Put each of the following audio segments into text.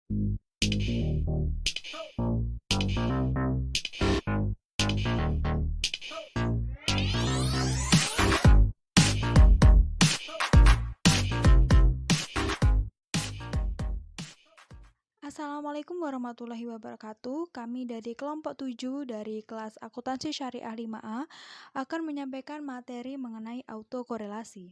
Assalamualaikum warahmatullahi wabarakatuh. Kami dari kelompok 7 dari kelas Akuntansi Syariah 5A akan menyampaikan materi mengenai autokorelasi.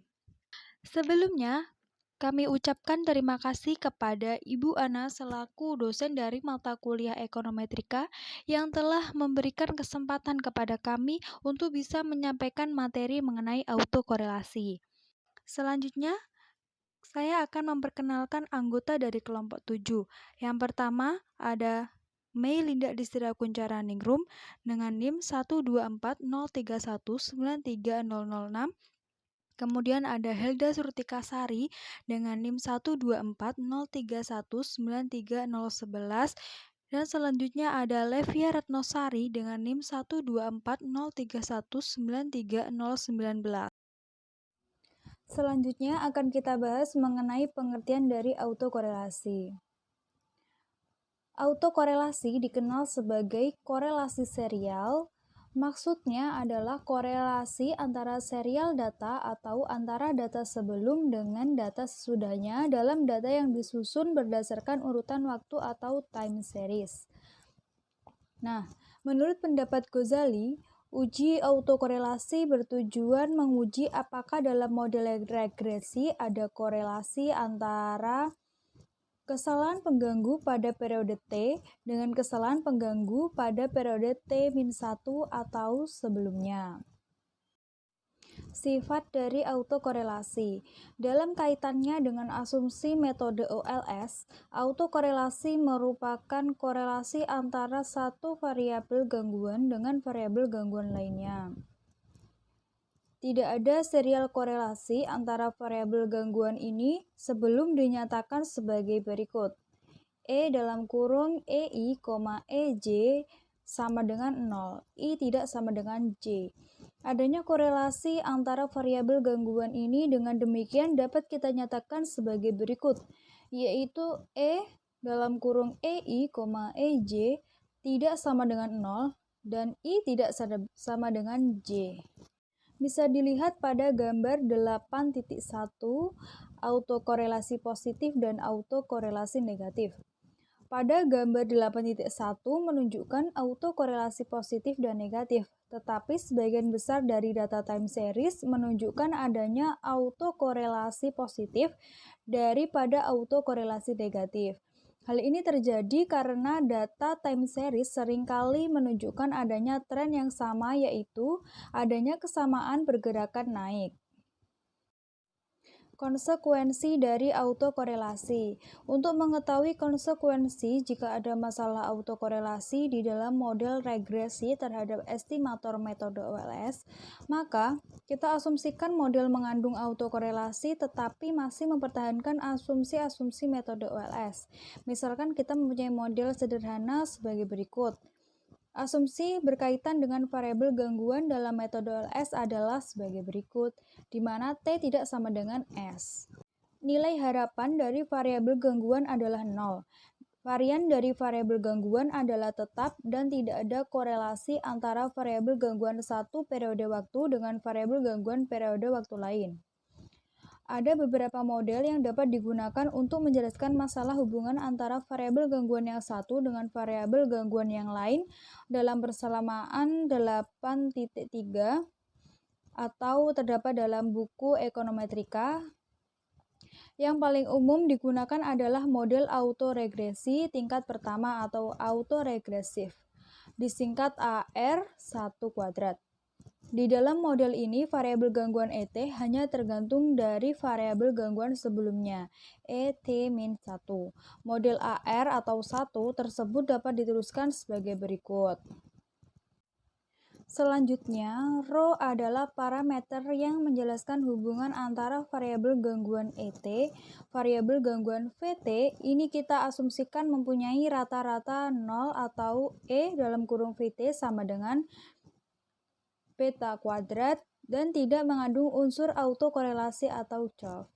Sebelumnya, kami ucapkan terima kasih kepada Ibu Ana selaku dosen dari mata kuliah Ekonometrika yang telah memberikan kesempatan kepada kami untuk bisa menyampaikan materi mengenai autokorelasi. Selanjutnya, saya akan memperkenalkan anggota dari kelompok 7. Yang pertama ada Mei Linda Distira Kuncara Ningrum dengan NIM 12403193006. Kemudian ada Helda Surtika Sari dengan NIM 12403193011. Dan selanjutnya ada Levia Retnosari dengan NIM 12403193019. Selanjutnya akan kita bahas mengenai pengertian dari autokorelasi. Autokorelasi dikenal sebagai korelasi serial. Maksudnya adalah korelasi antara serial data atau antara data sebelum dengan data sesudahnya dalam data yang disusun berdasarkan urutan waktu atau time series. Nah, menurut pendapat Ghazali, uji autokorelasi bertujuan menguji apakah dalam model regresi ada korelasi antara kesalahan pengganggu pada periode T dengan kesalahan pengganggu pada periode T-1 atau sebelumnya. Sifat dari autokorelasi. Dalam kaitannya dengan asumsi metode OLS, autokorelasi merupakan korelasi antara satu variabel gangguan dengan variabel gangguan lainnya. Tidak ada serial korelasi antara variabel gangguan ini sebelum dinyatakan sebagai berikut. E dalam kurung EI, EJ sama dengan 0, I tidak sama dengan J. Adanya korelasi antara variabel gangguan ini dengan demikian dapat kita nyatakan sebagai berikut, yaitu E dalam kurung EI, EJ tidak sama dengan 0 dan I tidak sama dengan J. Bisa dilihat pada gambar 8.1 autokorelasi positif dan autokorelasi negatif. Pada gambar 8.1 menunjukkan autokorelasi positif dan negatif, tetapi sebagian besar dari data time series menunjukkan adanya autokorelasi positif daripada autokorelasi negatif. Hal ini terjadi karena data time series seringkali menunjukkan adanya tren yang sama, yaitu adanya kesamaan pergerakan naik. Konsekuensi dari autokorelasi. Untuk mengetahui konsekuensi jika ada masalah autokorelasi di dalam model regresi terhadap estimator metode OLS, maka kita asumsikan model mengandung autokorelasi tetapi masih mempertahankan asumsi-asumsi metode OLS. Misalkan kita mempunyai model sederhana sebagai berikut. Asumsi berkaitan dengan variabel gangguan dalam metode OLS adalah sebagai berikut, di mana T tidak sama dengan S. Nilai harapan dari variabel gangguan adalah 0. Varian dari variabel gangguan adalah tetap dan tidak ada korelasi antara variabel gangguan satu periode waktu dengan variabel gangguan periode waktu lain. Ada beberapa model yang dapat digunakan untuk menjelaskan masalah hubungan antara variabel gangguan yang satu dengan variabel gangguan yang lain dalam persamaan 8.3 atau terdapat dalam buku Ekonometrika. Yang paling umum digunakan adalah model autoregresi tingkat pertama atau autoregresif, disingkat AR1 kuadrat. Di dalam model ini, variabel gangguan ET hanya tergantung dari variabel gangguan sebelumnya, ET-1. Model AR atau 1 tersebut dapat diteruskan sebagai berikut. Selanjutnya, ρ adalah parameter yang menjelaskan hubungan antara variabel gangguan ET, variabel gangguan VT. Ini kita asumsikan mempunyai rata-rata 0 atau E dalam kurung VT sama dengan beta kuadrat dan tidak mengandung unsur autokorelasi atau CHOV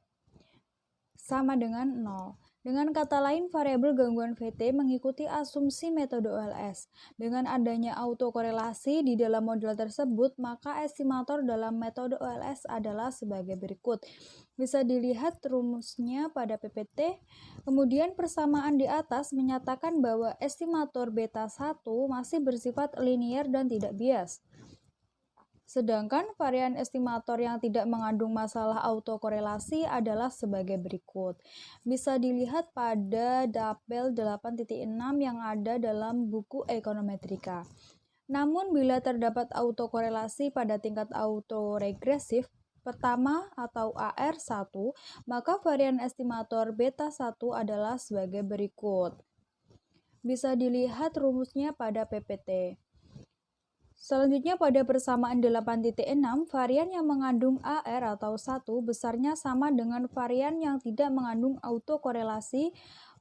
sama dengan 0. Dengan kata lain, variabel gangguan VT mengikuti asumsi metode OLS. Dengan adanya autokorelasi di dalam model tersebut, maka estimator dalam metode OLS adalah sebagai berikut. Bisa dilihat rumusnya pada PPT. Kemudian persamaan di atas menyatakan bahwa estimator beta 1 masih bersifat linear dan tidak bias. Sedangkan varian estimator yang tidak mengandung masalah autokorelasi adalah sebagai berikut. Bisa dilihat pada tabel 8.6 yang ada dalam buku Ekonometrika. Namun bila terdapat autokorelasi pada tingkat autoregresif pertama atau AR1, maka varian estimator beta 1 adalah sebagai berikut. Bisa dilihat rumusnya pada PPT. Selanjutnya pada persamaan 8.6, varian yang mengandung AR atau 1 besarnya sama dengan varian yang tidak mengandung autokorelasi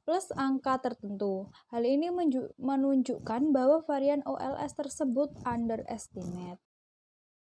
plus angka tertentu. Hal ini menunjukkan bahwa varian OLS tersebut underestimate.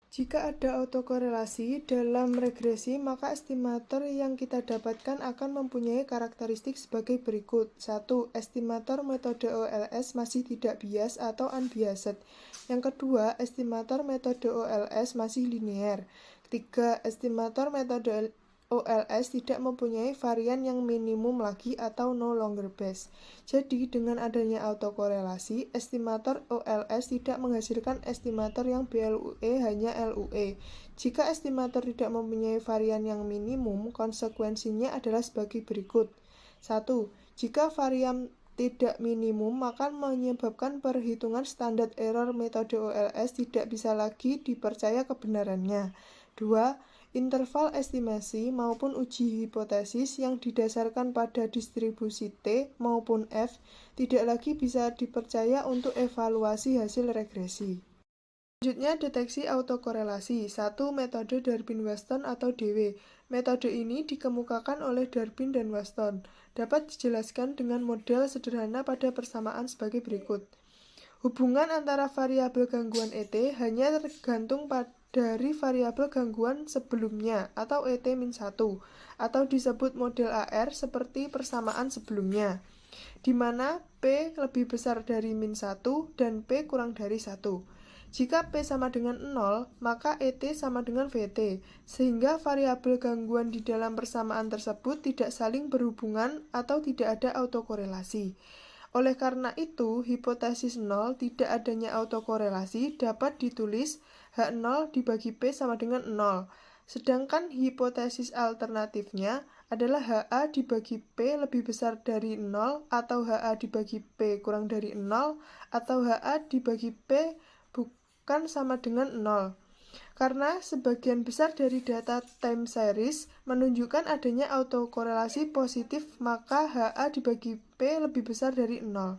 Jika ada autokorelasi dalam regresi, maka estimator yang kita dapatkan akan mempunyai karakteristik sebagai berikut. 1. Estimator metode OLS masih tidak bias atau unbiased. Yang kedua, estimator metode OLS masih linear. 3. Estimator metode OLS tidak mempunyai varian yang minimum lagi atau no longer best. Jadi, dengan adanya autokorelasi, estimator OLS tidak menghasilkan estimator yang BLUE hanya LUE. Jika estimator tidak mempunyai varian yang minimum, konsekuensinya adalah sebagai berikut. 1. Jika varian tidak minimum, maka menyebabkan perhitungan standar error metode OLS tidak bisa lagi dipercaya kebenarannya. 2. Interval estimasi maupun uji hipotesis yang didasarkan pada distribusi T maupun F tidak lagi bisa dipercaya untuk evaluasi hasil regresi. Selanjutnya, deteksi autokorelasi. 1. Metode Darwin-Waston atau DW. Metode ini dikemukakan oleh Darwin dan Waston. Dapat dijelaskan dengan model sederhana pada persamaan sebagai berikut. Hubungan antara variabel gangguan ET hanya tergantung dari variabel gangguan sebelumnya atau ET-1 atau disebut model AR seperti persamaan sebelumnya, di mana P lebih besar dari min 1 dan P kurang dari 1. Jika P sama dengan 0, maka ET sama dengan VT, sehingga variabel gangguan di dalam persamaan tersebut tidak saling berhubungan atau tidak ada autokorelasi. Oleh karena itu, hipotesis 0 tidak adanya autokorelasi dapat ditulis H0 dibagi P sama dengan 0. Sedangkan hipotesis alternatifnya adalah HA dibagi P lebih besar dari 0 atau HA dibagi P kurang dari 0 atau HA dibagi P bukan sama dengan 0. Karena sebagian besar dari data time series menunjukkan adanya autokorelasi positif, maka HA dibagi P lebih besar dari 0.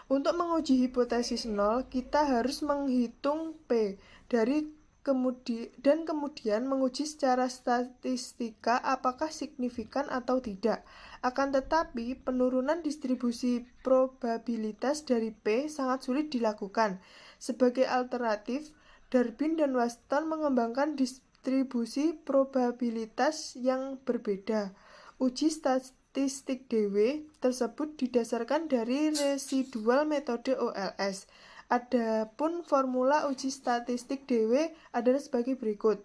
Untuk menguji hipotesis 0, kita harus menghitung P dan kemudian menguji secara statistika apakah signifikan atau tidak. Akan tetapi, penurunan distribusi probabilitas dari P sangat sulit dilakukan. Sebagai alternatif, Darwin dan Waston mengembangkan distribusi probabilitas yang berbeda. Uji statistik DW tersebut didasarkan dari residual metode OLS. Adapun formula uji statistik DW adalah sebagai berikut,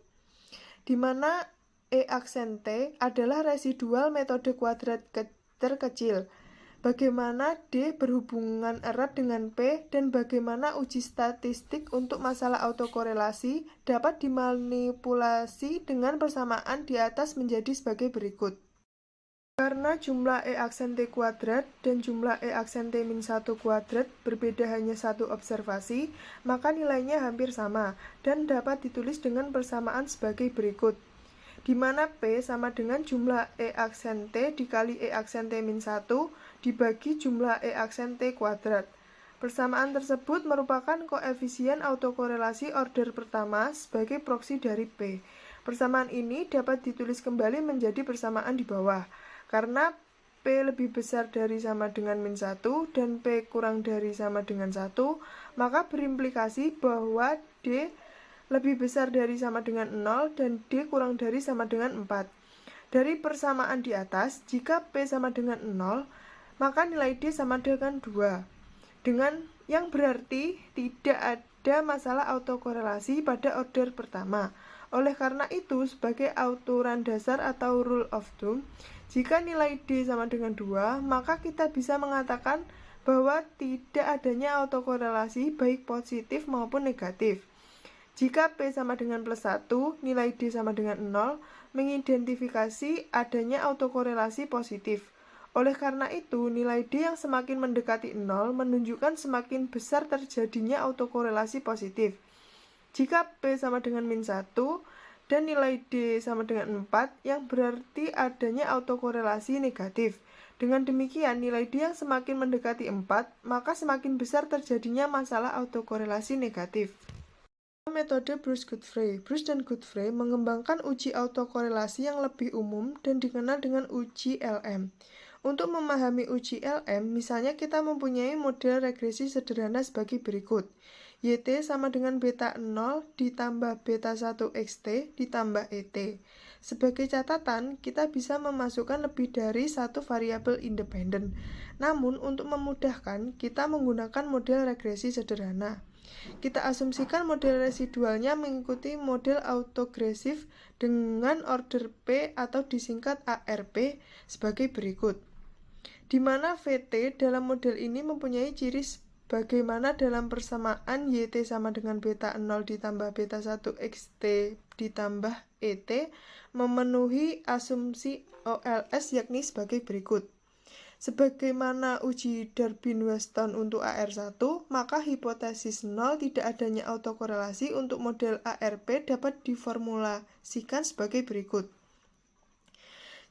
di mana E aksen T adalah residual metode kuadrat terkecil. Bagaimana D berhubungan erat dengan P dan bagaimana uji statistik untuk masalah autokorelasi dapat dimanipulasi dengan persamaan di atas menjadi sebagai berikut. Karena jumlah E aksen T kuadrat dan jumlah E aksen T min 1 kuadrat berbeda hanya satu observasi, maka nilainya hampir sama dan dapat ditulis dengan persamaan sebagai berikut, di mana P sama dengan jumlah E aksen T dikali E aksen T min 1 dibagi jumlah E aksen T kuadrat. Persamaan tersebut merupakan koefisien autokorelasi order pertama sebagai proksi dari P. Persamaan ini dapat ditulis kembali menjadi persamaan di bawah. Karena P lebih besar dari sama dengan min 1 dan P kurang dari sama dengan 1, maka berimplikasi bahwa D lebih besar dari sama dengan 0 dan D kurang dari sama dengan 4. Dari persamaan di atas, jika P sama dengan 0, maka nilai D sama dengan 2. Dengan yang berarti tidak ada masalah autokorelasi pada order pertama. Oleh karena itu, sebagai aturan dasar atau rule of thumb, jika nilai D sama dengan 2, maka kita bisa mengatakan bahwa tidak adanya autokorelasi baik positif maupun negatif. Jika P sama dengan plus 1, nilai D sama dengan 0, mengidentifikasi adanya autokorelasi positif. Oleh karena itu, nilai D yang semakin mendekati 0 menunjukkan semakin besar terjadinya autokorelasi positif. Jika P sama dengan min 1 dan nilai D sama dengan 4, yang berarti adanya autokorelasi negatif. Dengan demikian, nilai D yang semakin mendekati 4, maka semakin besar terjadinya masalah autokorelasi negatif. Metode Bruce-Godfrey. Bruce dan Godfrey mengembangkan uji autokorelasi yang lebih umum dan dikenal dengan uji LM. Untuk memahami uji LM, misalnya kita mempunyai model regresi sederhana sebagai berikut. YT sama dengan beta 0 ditambah beta 1 XT ditambah ET. Sebagai catatan, kita bisa memasukkan lebih dari satu variabel independen. Namun, untuk memudahkan, kita menggunakan model regresi sederhana. Kita asumsikan model residualnya mengikuti model autogresif dengan order P atau disingkat ARP sebagai berikut. Di mana VT dalam model ini mempunyai ciri bagaimana dalam persamaan YT sama dengan beta 0 ditambah beta 1 XT ditambah ET memenuhi asumsi OLS yakni sebagai berikut. Sebagaimana uji Durbin-Weston untuk AR1, maka hipotesis 0 tidak adanya autokorelasi untuk model ARP dapat diformulasikan sebagai berikut.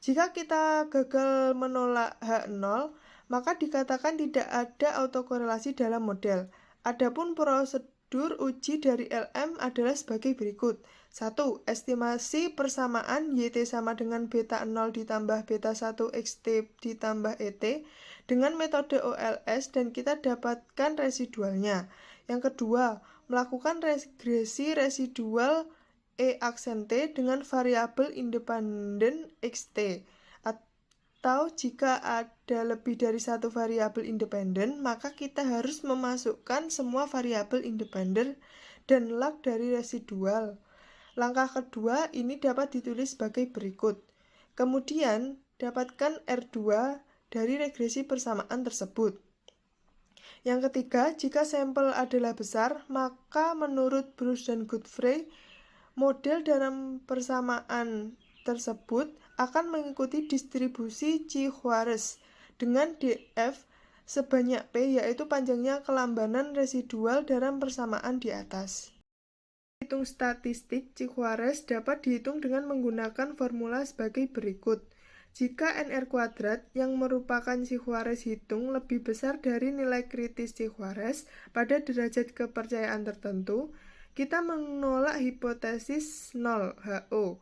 Jika kita gagal menolak H0, maka dikatakan tidak ada autokorelasi dalam model. Adapun prosedur uji dari LM adalah sebagai berikut. 1. Estimasi persamaan YT sama dengan beta 0 ditambah beta 1 XT ditambah ET dengan metode OLS dan kita dapatkan residualnya. Yang kedua, melakukan regresi residual E aksen T dengan variabel independen XT. Atau jika ada lebih dari satu variabel independen, maka kita harus memasukkan semua variabel independen dan log dari residual. Langkah kedua ini dapat ditulis sebagai berikut. Kemudian, dapatkan R2 dari regresi persamaan tersebut. Yang ketiga, jika sampel adalah besar, maka menurut Bruce dan Godfrey, model dalam persamaan tersebut akan mengikuti distribusi Chi-Juarez dengan DF sebanyak P, yaitu panjangnya kelambanan residual dalam persamaan di atas. Hitung statistik Chi-Juarez dapat dihitung dengan menggunakan formula sebagai berikut. Jika NR kuadrat yang merupakan Chi-Juarez hitung lebih besar dari nilai kritis Chi-Juarez pada derajat kepercayaan tertentu, kita menolak hipotesis 0 HO.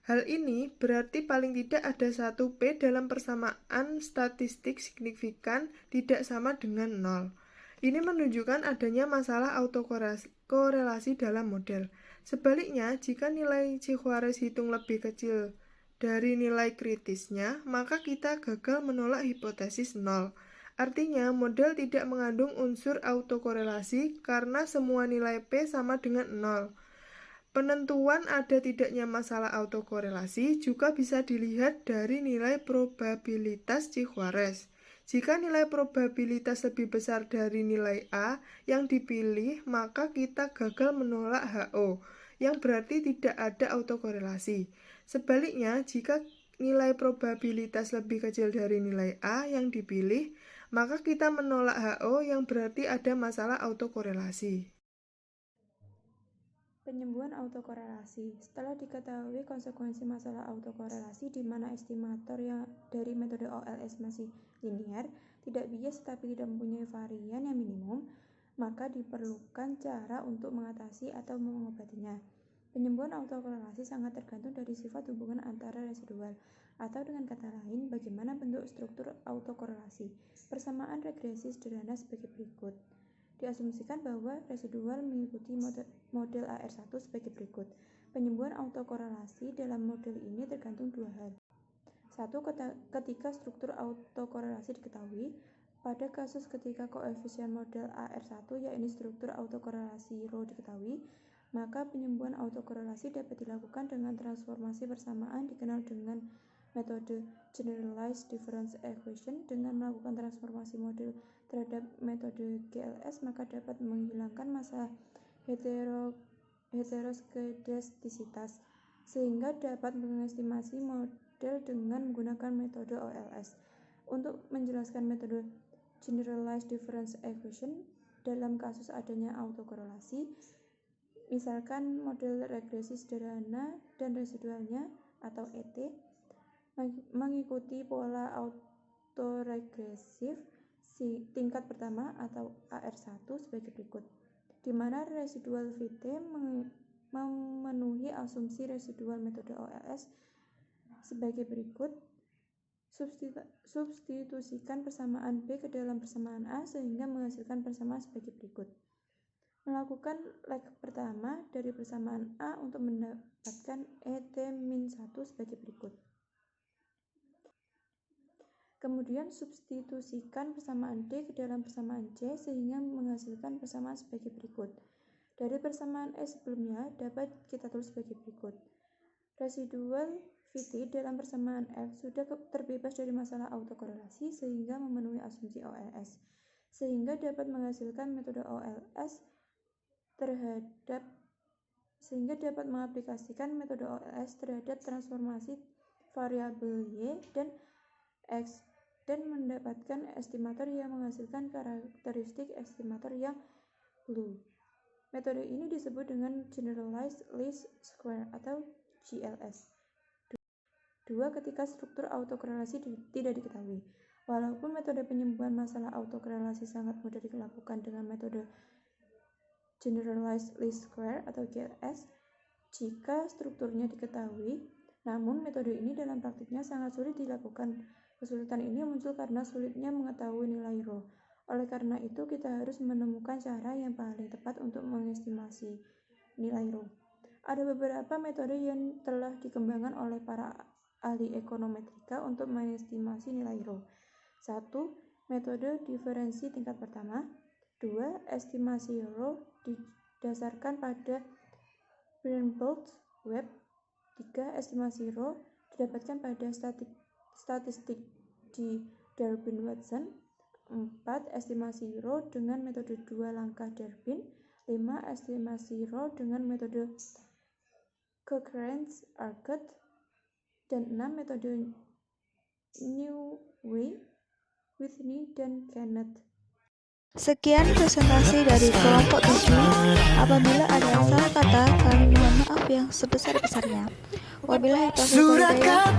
Hal ini berarti paling tidak ada satu P dalam persamaan statistik signifikan tidak sama dengan 0. Ini menunjukkan adanya masalah autokorelasi dalam model. Sebaliknya, jika nilai Chi-Juarez hitung lebih kecil dari nilai kritisnya, maka kita gagal menolak hipotesis 0. Artinya, model tidak mengandung unsur autokorelasi karena semua nilai P sama dengan 0. Penentuan ada tidaknya masalah autokorelasi juga bisa dilihat dari nilai probabilitas Chi-Juarez. Jika nilai probabilitas lebih besar dari nilai A yang dipilih, maka kita gagal menolak HO, yang berarti tidak ada autokorelasi. Sebaliknya, jika nilai probabilitas lebih kecil dari nilai A yang dipilih, maka kita menolak HO yang berarti ada masalah autokorelasi. Penyembuhan autokorelasi. Setelah diketahui konsekuensi masalah autokorelasi di mana estimator yang dari metode OLS masih linear, tidak bias tetapi tidak mempunyai varian yang minimum, maka diperlukan cara untuk mengatasi atau mengobatinya. Penyembuhan autokorelasi sangat tergantung dari sifat hubungan antara residual, atau dengan kata lain, bagaimana bentuk struktur autokorelasi. Persamaan regresi sederhana sebagai berikut. Diasumsikan bahwa residual mengikuti model AR1 sebagai berikut. Penyembuhan autokorelasi dalam model ini tergantung dua hal. 1. Ketika struktur autokorelasi diketahui, pada kasus ketika koefisien model AR1 yaitu struktur autokorelasi ρ diketahui, maka penyembuhan autokorelasi dapat dilakukan dengan transformasi persamaan dikenal dengan metode Generalized Difference Equation. Dengan melakukan transformasi model terhadap metode GLS, maka dapat menghilangkan masalah heteroskedastisitas, sehingga dapat mengestimasi model dengan menggunakan metode OLS. Untuk menjelaskan metode Generalized Difference Equation dalam kasus adanya autokorelasi, misalkan model regresi sederhana dan residualnya atau ET mengikuti pola autoregresif tingkat pertama atau AR1 sebagai berikut, di mana residual Vt memenuhi asumsi residual metode OLS sebagai berikut. Substitusikan persamaan B ke dalam persamaan A sehingga menghasilkan persamaan sebagai berikut. Melakukan leg pertama dari persamaan A untuk mendapatkan ET-1 sebagai berikut. Kemudian substitusikan persamaan D ke dalam persamaan C sehingga menghasilkan persamaan sebagai berikut. Dari persamaan E sebelumnya dapat kita tulis sebagai berikut. Residual Vt dalam persamaan F sudah terbebas dari masalah autokorelasi sehingga memenuhi asumsi OLS, sehingga dapat menghasilkan metode OLS sehingga dapat mengaplikasikan metode OLS terhadap transformasi variabel Y dan X dan mendapatkan estimator yang menghasilkan karakteristik estimator yang blue. Metode ini disebut dengan Generalized Least Square atau GLS. 2. Ketika struktur autokorelasi tidak diketahui. Walaupun metode penyembuhan masalah autokorelasi sangat mudah dilakukan dengan metode Generalized Least Square atau GLS jika strukturnya diketahui, namun metode ini dalam praktiknya sangat sulit dilakukan. Kesulitan ini muncul karena sulitnya mengetahui nilai ρ. Oleh karena itu, kita harus menemukan cara yang paling tepat untuk mengestimasi nilai ρ. Ada beberapa metode yang telah dikembangkan oleh para ahli ekonometrika untuk mengestimasi nilai ρ. 1. Metode diferensi tingkat pertama. 2. Estimasi ρ didasarkan pada Behrenblatt-Webb. 3. Estimasi ρ didapatkan pada statistik di Durbin-Watson. 4. Estimasi ρ dengan metode 2 langkah Durbin. 5. Estimasi ρ dengan metode Cochrane-Urquhart. Dan 6. Metode Newey, Whitney, dan Kenneth. Sekian presentasi dari kelompok 7. Apabila ada salah kata, kami mohon maaf yang sebesar-besarnya. Wabillahi taufiq wal hidayah.